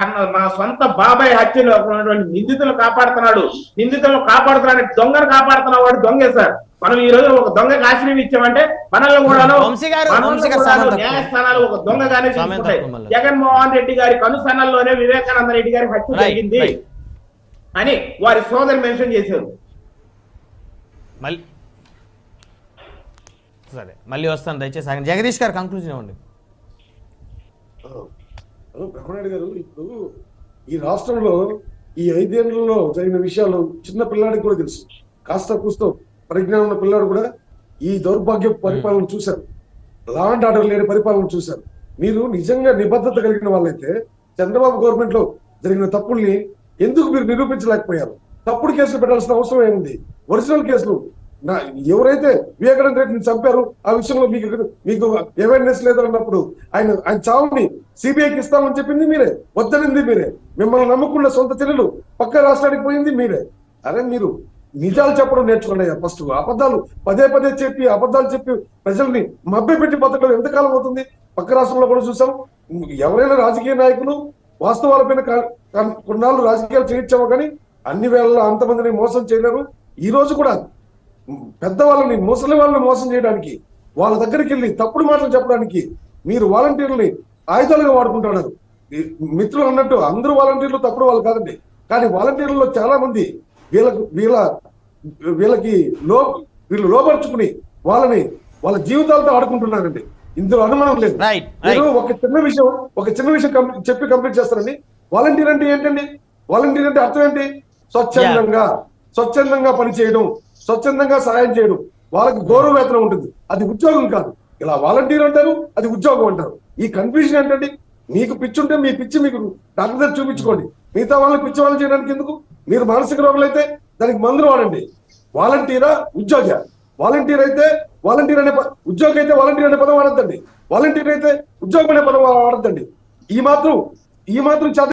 మా సొంత బాబాయ్ హత్యలో ఉన్నటువంటి నిందితులు కాపాడుతున్నాడు, నిందితులను కాపాడుతున్నాడు, దొంగను కాపాడుతున్న వాడు దొంగే సార్. మనం ఈ రోజు ఒక దొంగకి ఆశ్రయం ఇచ్చామంటే మనల్ని కూడా న్యాయస్థానాలు ఒక దొంగగానే తీసుకుంటాయి. జగన్మోహన్ రెడ్డి గారి కనుసన్నల్లోనే వివేకానంద రెడ్డి గారి హత్య జరిగింది అని వారి సోదరు మెన్షన్ చేశారు. సరే మళ్ళీ వస్తాను, దయచేసి జగదీష్ గారు కంక్లూజన్ ఇవ్వండి. బ్రహ్మనాయుడు గారు, ఇప్పుడు ఈ రాష్ట్రంలో ఈ 5 ఏళ్లలో జరిగిన విషయాలు చిన్న పిల్లాడికి కూడా తెలుసు. కాస్త కూస్తో పరిజ్ఞానం ఉన్న పిల్లాడు కూడా ఈ దౌర్భాగ్య పరిపాలన చూశారు, లా అండ్ ఆర్డర్ లేని పరిపాలన చూశారు. మీరు నిజంగా నిబద్ధత కలిగిన వాళ్ళైతే చంద్రబాబు గవర్నమెంట్ లో జరిగిన తప్పుల్ని ఎందుకు మీరు నిరూపించలేకపోయారు? తప్పుడు కేసులు పెట్టాల్సిన అవసరం ఏముంది? ఒరిజినల్ కేసులు ఎవరైతే వివేకానంద రెడ్డిని చంపారు ఆ విషయంలో మీకు అవేర్నెస్ లేదన్నప్పుడు ఆయన చావుని సిబిఐకి ఇస్తామని చెప్పింది మీరే, వద్దనింది మీరే, మిమ్మల్ని నమ్ముకున్న సొంత చెల్లెలు పక్క రాష్ట్రానికి పోయింది మీరే. అరే మీరు నిజాలు చెప్పడం నేర్చుకోండి. ఫస్ట్ అబద్ధాలు పదే చెప్పి అబద్ధాలు చెప్పి ప్రజల్ని మభ్యపెట్టి బతకడం ఎంతకాలం అవుతుంది? పక్క రాష్ట్రంలో కూడా చూసాం. ఎవరైనా రాజకీయ నాయకులు వాస్తవాలపైన కొన్నాళ్ళు రాజకీయాలు చేయించామో కానీ అన్ని వేళల్లో అంతమందిని మోసం చేయలేరు. ఈ రోజు కూడా పెద్దవాళ్ళని ముసలి వాళ్ళని మోసం చేయడానికి, వాళ్ళ దగ్గరికి వెళ్ళి తప్పుడు మాటలు చెప్పడానికి మీరు వాలంటీర్లని ఆయుధాలుగా వాడుకుంటున్నారు. మిత్రులు అన్నట్టు అందరూ వాలంటీర్లు తప్పుడు వాళ్ళు కాదండి, కానీ వాలంటీర్లలో చాలా మంది వీళ్ళకి వీళ్ళు లోపరుచుకుని వాళ్ళ జీవితాలతో ఆడుకుంటున్నారండి. ఇందులో అనుమానం లేదు. నేను ఒక చిన్న విషయం చెప్పి కంప్లీట్ చేస్తానండి. వాలంటీర్ అంటే ఏంటండి? వాలంటీర్ అంటే అర్థం ఏంటి? స్వచ్ఛందంగా పనిచేయడం, స్వచ్ఛందంగా సహాయం చేయడం. వాళ్ళకి గౌరవ వేతనం ఉంటుంది, అది ఉద్యోగం కాదు. ఇలా వాలంటీర్ అంటారు, అది ఉద్యోగం అంటారు. ఈ కన్ఫ్యూజన్ ఏంటండి? మీకు పిచ్చి ఉంటే మీ పిచ్చి మీకు డాక్టర్ దగ్గర చూపించుకోండి. మిగతా వాళ్ళని పిచ్చి వాళ్ళు చేయడానికి ఎందుకు? మీరు మానసిక రోగులు అయితే దానికి మందులు వాడండి. వాలంటీరా ఉద్యోగ? వాలంటీర్ అయితే వాలంటీర్ అనే ఉద్యోగం అయితే వాలంటీర్ అనే పదం వాడద్దండి, వాలంటీర్ అయితే ఉద్యోగం అనే పదం వాడద్దండి. ఈ మాత్రం